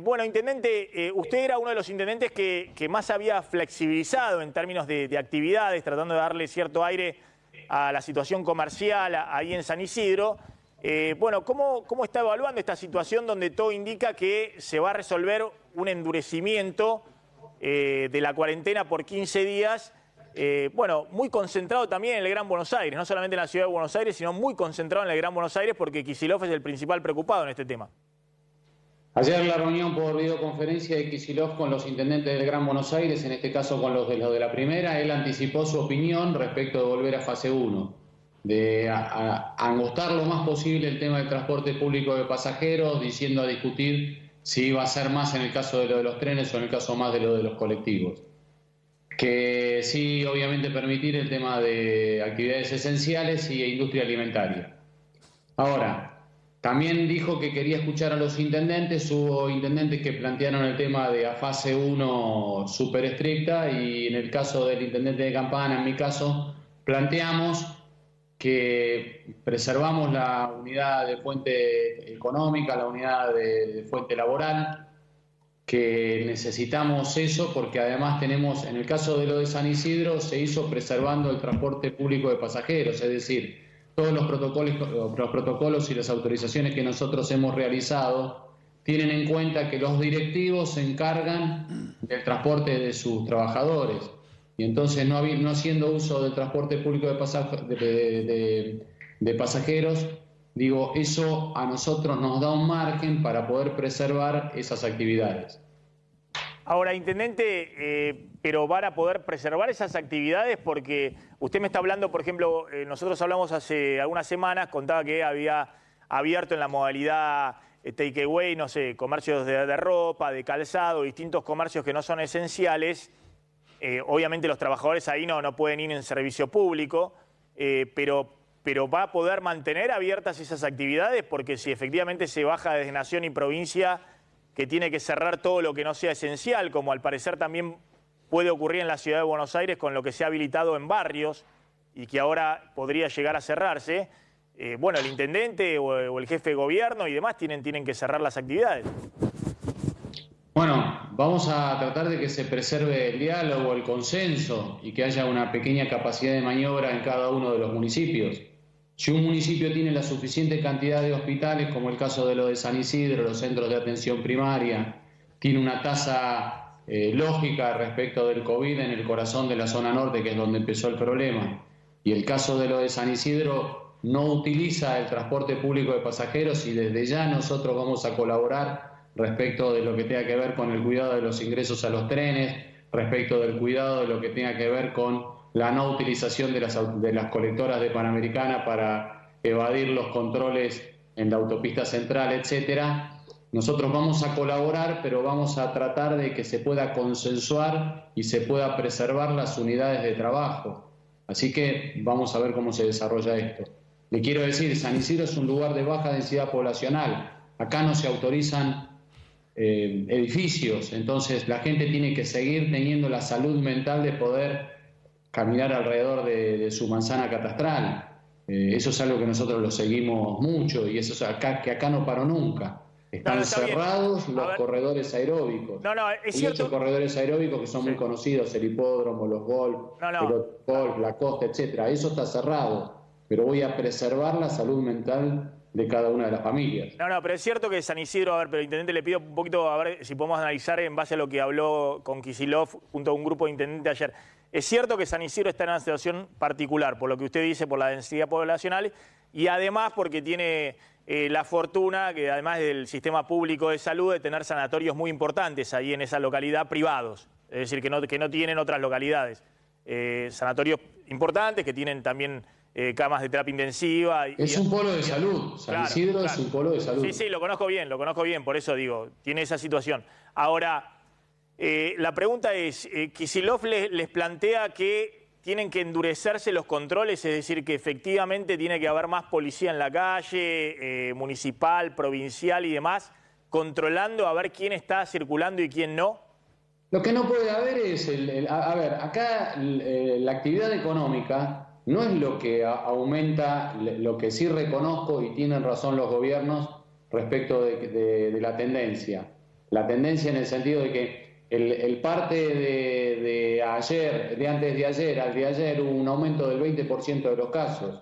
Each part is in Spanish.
Bueno, intendente, usted era uno de los intendentes que más había flexibilizado en términos de actividades, tratando de darle cierto aire a la situación comercial ahí en San Isidro. Bueno, ¿cómo está evaluando esta situación donde todo indica que se va a resolver un endurecimiento de la cuarentena por 15 días? Bueno, muy concentrado también en el Gran Buenos Aires, no solamente en la ciudad de Buenos Aires, sino muy concentrado en el Gran Buenos Aires porque Kicillof es el principal preocupado en este tema. Ayer la reunión por videoconferencia de Kicillof con los intendentes del Gran Buenos Aires, en este caso con los de la primera, él anticipó su opinión respecto de volver a fase 1, de angostar lo más posible el tema del transporte público de pasajeros, diciendo a discutir si iba a ser más en el caso de lo de los trenes o en el caso más de lo de los colectivos. Que sí, obviamente, permitir el tema de actividades esenciales y industria alimentaria. Ahora, también dijo que quería escuchar a los intendentes. Hubo intendentes que plantearon el tema de a fase 1 súper estricta y en el caso del intendente de Campana, en mi caso, planteamos que preservamos la unidad de fuente económica, la unidad de fuente laboral, que necesitamos eso porque además tenemos, en el caso de lo de San Isidro, se hizo preservando el transporte público de pasajeros, es decir, todos los protocolos y las autorizaciones que nosotros hemos realizado tienen en cuenta que los directivos se encargan del transporte de sus trabajadores. Y entonces, no haciendo uso del transporte público de pasajeros, digo, eso a nosotros nos da un margen para poder preservar esas actividades. Ahora, intendente, pero van a poder preservar esas actividades porque usted me está hablando, por ejemplo, nosotros hablamos hace algunas semanas, contaba que había abierto en la modalidad takeaway, no sé, comercios de ropa, de calzado, distintos comercios que no son esenciales. Obviamente los trabajadores ahí no pueden ir en servicio público, pero va a poder mantener abiertas esas actividades porque si efectivamente se baja desde nación y provincia que tiene que cerrar todo lo que no sea esencial, como al parecer también puede ocurrir en la ciudad de Buenos Aires con lo que se ha habilitado en barrios y que ahora podría llegar a cerrarse, bueno, el intendente o el jefe de gobierno y demás tienen que cerrar las actividades. Bueno, vamos a tratar de que se preserve el diálogo, el consenso y que haya una pequeña capacidad de maniobra en cada uno de los municipios. Si un municipio tiene la suficiente cantidad de hospitales, como el caso de lo de San Isidro, los centros de atención primaria, tiene una tasa lógica respecto del COVID en el corazón de la zona norte, que es donde empezó el problema, y el caso de lo de San Isidro no utiliza el transporte público de pasajeros y desde ya nosotros vamos a colaborar respecto de lo que tenga que ver con el cuidado de los ingresos a los trenes, respecto del cuidado de lo que tenga que ver con la no utilización de las colectoras de Panamericana para evadir los controles en la autopista central, etcétera. Nosotros vamos a colaborar, pero vamos a tratar de que se pueda consensuar y se pueda preservar las unidades de trabajo. Así que vamos a ver cómo se desarrolla esto. Le quiero decir, San Isidro es un lugar de baja densidad poblacional. Acá no se autorizan edificios, entonces la gente tiene que seguir teniendo la salud mental de poder caminar alrededor de su manzana catastral. Eso es algo que nosotros lo seguimos mucho y eso es que acá no paró nunca. Están cerrados los corredores aeróbicos. Es cierto. 8 corredores aeróbicos que son muy conocidos, el hipódromo, los golf, la costa, etcétera. Eso está cerrado, pero voy a preservar la salud mental de cada una de las familias. Pero es cierto que San Isidro, a ver, pero intendente, le pido un poquito, a ver si podemos analizar en base a lo que habló con Kicillof junto a un grupo de intendentes ayer. Es cierto que San Isidro está en una situación particular, por lo que usted dice, por la densidad poblacional, y además porque tiene la fortuna, que además del sistema público de salud, de tener sanatorios muy importantes ahí en esa localidad, privados, es decir, que no tienen otras localidades. Sanatorios importantes que tienen también camas de terapia intensiva. Es un polo de salud, San Isidro es un polo de salud. Sí, lo conozco bien, por eso digo, tiene esa situación. Ahora, la pregunta es, Kicillof les plantea que tienen que endurecerse los controles, es decir, que efectivamente tiene que haber más policía en la calle, municipal, provincial y demás, controlando a ver quién está circulando y quién no. Lo que no puede haber es, a ver, acá la actividad económica no es lo que aumenta, lo que sí reconozco y tienen razón los gobiernos respecto de la tendencia. la tendencia en el sentido de que el parte de ayer, de antes de ayer al de ayer, hubo un aumento del 20% de los casos.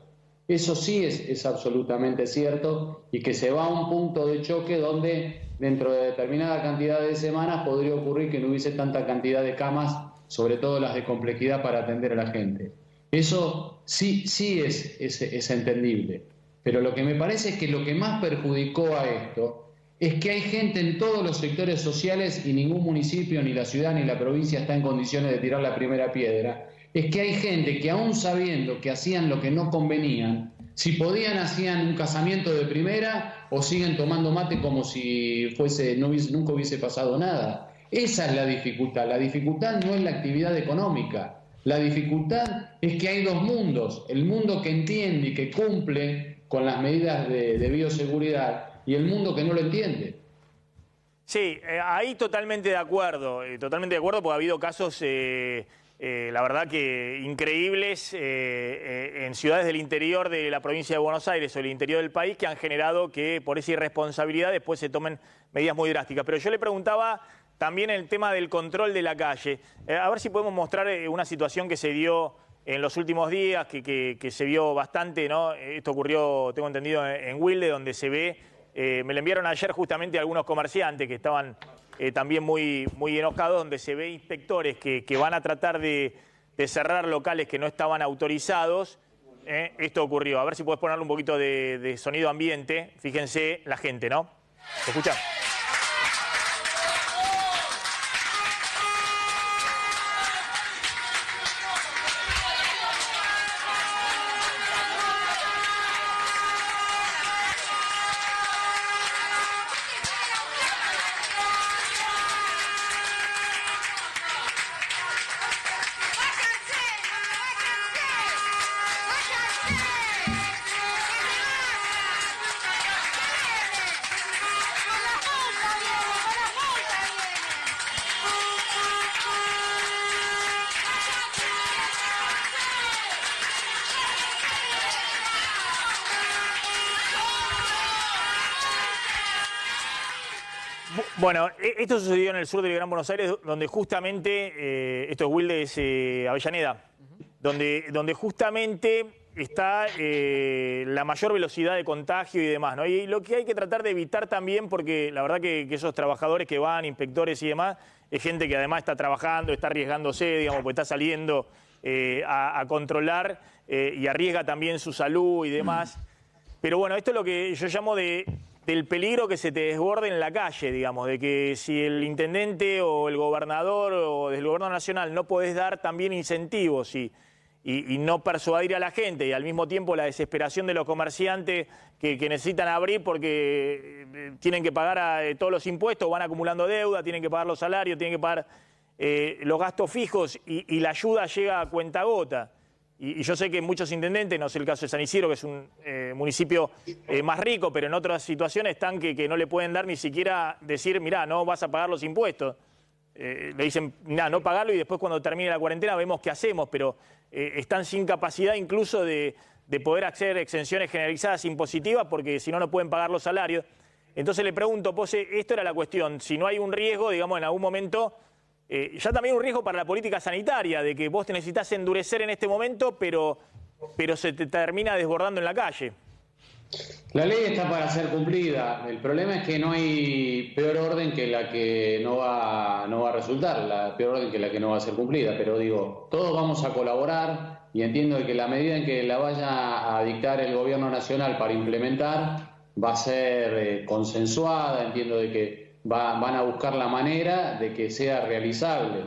Eso sí es absolutamente cierto, y que se va a un punto de choque donde dentro de determinada cantidad de semanas podría ocurrir que no hubiese tanta cantidad de camas, sobre todo las de complejidad, para atender a la gente. Eso sí es entendible. Pero lo que me parece es que lo que más perjudicó a esto es que hay gente en todos los sectores sociales, y ningún municipio, ni la ciudad, ni la provincia está en condiciones de tirar la primera piedra. Es que hay gente que, aún sabiendo que hacían lo que no convenían, si podían hacían un casamiento de primera o siguen tomando mate como si nunca hubiese pasado nada. Esa es la dificultad. La dificultad no es la actividad económica. La dificultad es que hay dos mundos: el mundo que entiende y que cumple con las medidas de bioseguridad, y el mundo que no lo entiende. Sí, ahí totalmente de acuerdo, porque ha habido casos, la verdad que increíbles, en ciudades del interior de la provincia de Buenos Aires o el interior del país, que han generado que por esa irresponsabilidad después se tomen medidas muy drásticas. Pero yo le preguntaba también el tema del control de la calle. A ver si podemos mostrar una situación que se dio en los últimos días, que se vio bastante, ¿no? Esto ocurrió, tengo entendido, en Wilde, donde se ve, me lo enviaron ayer justamente algunos comerciantes que estaban también muy enojados, donde se ve inspectores que van a tratar de cerrar locales que no estaban autorizados. Esto ocurrió. A ver si puedes ponerle un poquito de sonido ambiente. Fíjense la gente, ¿no? ¿Lo escuchan? Bueno, esto sucedió en el sur del Gran Buenos Aires, donde justamente, esto es Wilde, es Avellaneda, donde justamente está la mayor velocidad de contagio y demás, ¿no? Y lo que hay que tratar de evitar también, porque la verdad que esos trabajadores que van, inspectores y demás, es gente que además está trabajando, está arriesgándose, digamos, porque está saliendo a controlar y arriesga también su salud y demás. Pero bueno, esto es lo que yo llamo del peligro que se te desborde en la calle, digamos, de que si el intendente o el gobernador o del gobierno nacional no podés dar también incentivos y no persuadir a la gente, y al mismo tiempo la desesperación de los comerciantes que necesitan abrir porque tienen que pagar todos los impuestos, van acumulando deuda, tienen que pagar los salarios, tienen que pagar los gastos fijos y la ayuda llega a cuentagota. Y yo sé que muchos intendentes, no sé el caso de San Isidro, que es un municipio más rico, pero en otras situaciones están que no le pueden dar ni siquiera decir, mirá, no vas a pagar los impuestos. Le dicen, mirá, no pagarlo, y después cuando termine la cuarentena vemos qué hacemos, pero están sin capacidad incluso de poder hacer exenciones generalizadas impositivas, porque si no, no pueden pagar los salarios. Entonces le pregunto, Pose, esto era la cuestión, si no hay un riesgo, digamos, en algún momento... ya también un riesgo para la política sanitaria, de que vos te necesitas endurecer en este momento, pero se te termina desbordando en la calle. La ley está para ser cumplida. El problema es que no hay peor orden que la que no va a resultar, la peor orden que la que no va a ser cumplida. Pero digo, todos vamos a colaborar, y entiendo de que la medida en que la vaya a dictar el gobierno nacional para implementar va a ser consensuada. Entiendo de que van a buscar la manera de que sea realizable.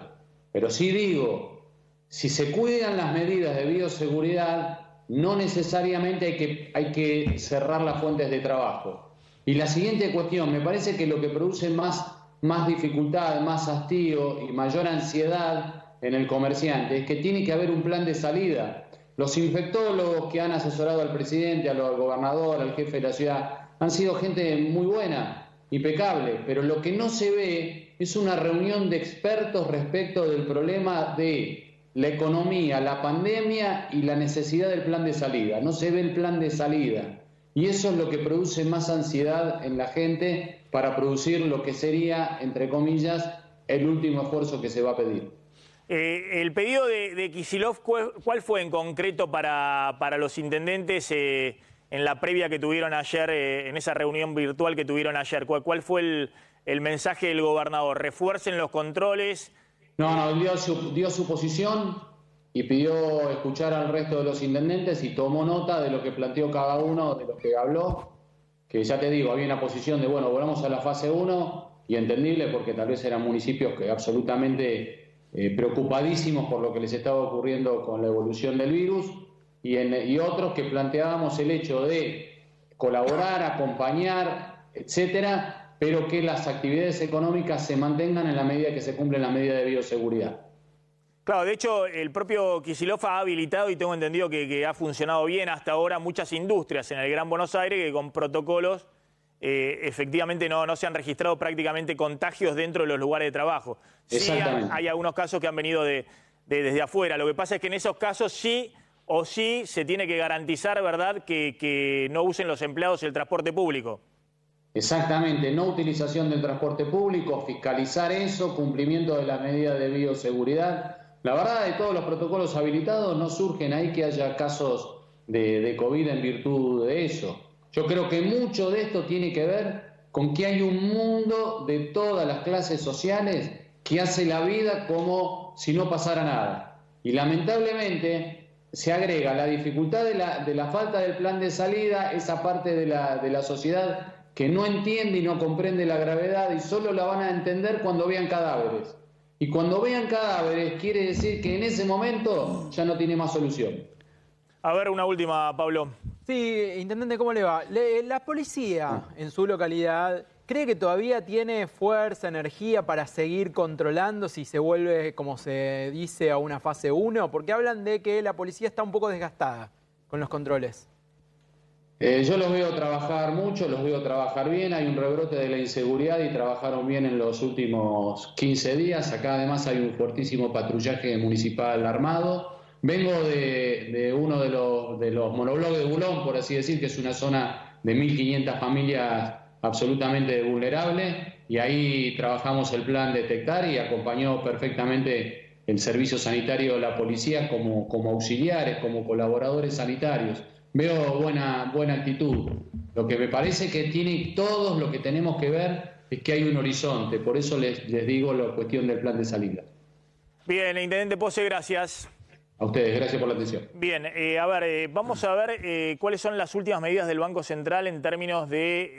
Pero sí digo, si se cuidan las medidas de bioseguridad, no necesariamente hay que cerrar las fuentes de trabajo. Y la siguiente cuestión, me parece que lo que produce más dificultad, más hastío y mayor ansiedad en el comerciante es que tiene que haber un plan de salida. Los infectólogos que han asesorado al presidente, al gobernador, al jefe de la ciudad, han sido gente muy buena, impecable, pero lo que no se ve es una reunión de expertos respecto del problema de la economía, la pandemia y la necesidad del plan de salida. No se ve el plan de salida. y eso es lo que produce más ansiedad en la gente para producir lo que sería, entre comillas, el último esfuerzo que se va a pedir. El pedido de Kicillof, ¿cuál fue en concreto para los intendentes en la previa que tuvieron ayer, en esa reunión virtual que tuvieron ayer? ¿Cuál fue el mensaje del gobernador? ¿Refuercen los controles? No, dio su posición y pidió escuchar al resto de los intendentes y tomó nota de lo que planteó cada uno, de lo que habló, que ya te digo, había una posición de, bueno, volvamos a la fase 1, y entendible porque tal vez eran municipios que absolutamente preocupadísimos por lo que les estaba ocurriendo con la evolución del virus, y otros que planteábamos el hecho de colaborar, acompañar, etcétera, pero que las actividades económicas se mantengan en la medida que se cumplen las medidas de bioseguridad. Claro, de hecho, el propio Kicillof ha habilitado, y tengo entendido que ha funcionado bien hasta ahora, muchas industrias en el Gran Buenos Aires que con protocolos efectivamente no se han registrado prácticamente contagios dentro de los lugares de trabajo. Sí, hay algunos casos que han venido desde afuera. Lo que pasa es que en esos casos sí o sí se tiene que garantizar, ¿verdad?, que no usen los empleados el transporte público. Exactamente, no utilización del transporte público, fiscalizar eso, cumplimiento de las medidas de bioseguridad. La verdad, de todos los protocolos habilitados no surgen ahí que haya casos de COVID en virtud de eso. Yo creo que mucho de esto tiene que ver con que hay un mundo de todas las clases sociales que hace la vida como si no pasara nada. Y lamentablemente se agrega la dificultad de la falta del plan de salida, esa parte de la sociedad que no entiende y no comprende la gravedad y solo la van a entender cuando vean cadáveres. Y cuando vean cadáveres quiere decir que en ese momento ya no tiene más solución. A ver, una última, Pablo. Sí, intendente, ¿cómo le va? La policía en su localidad, ¿cree que todavía tiene fuerza, energía para seguir controlando si se vuelve, como se dice, a una fase 1? Porque hablan de que la policía está un poco desgastada con los controles. Yo los veo trabajar mucho, los veo trabajar bien, hay un rebrote de la inseguridad y trabajaron bien en los últimos 15 días. Acá además hay un fuertísimo patrullaje municipal armado. Vengo de uno de los monobloques de Bulón, por así decir, que es una zona de 1.500 familias absolutamente vulnerables, y ahí trabajamos el plan Detectar y acompañó perfectamente el servicio sanitario de la policía como auxiliares, como colaboradores sanitarios. Veo buena actitud. Lo que me parece que tiene todos lo que tenemos que ver es que hay un horizonte, por eso les digo la cuestión del plan de salida. Bien, intendente Pose, gracias. A ustedes, gracias por la atención. Bien, a ver, vamos a ver cuáles son las últimas medidas del Banco Central en términos de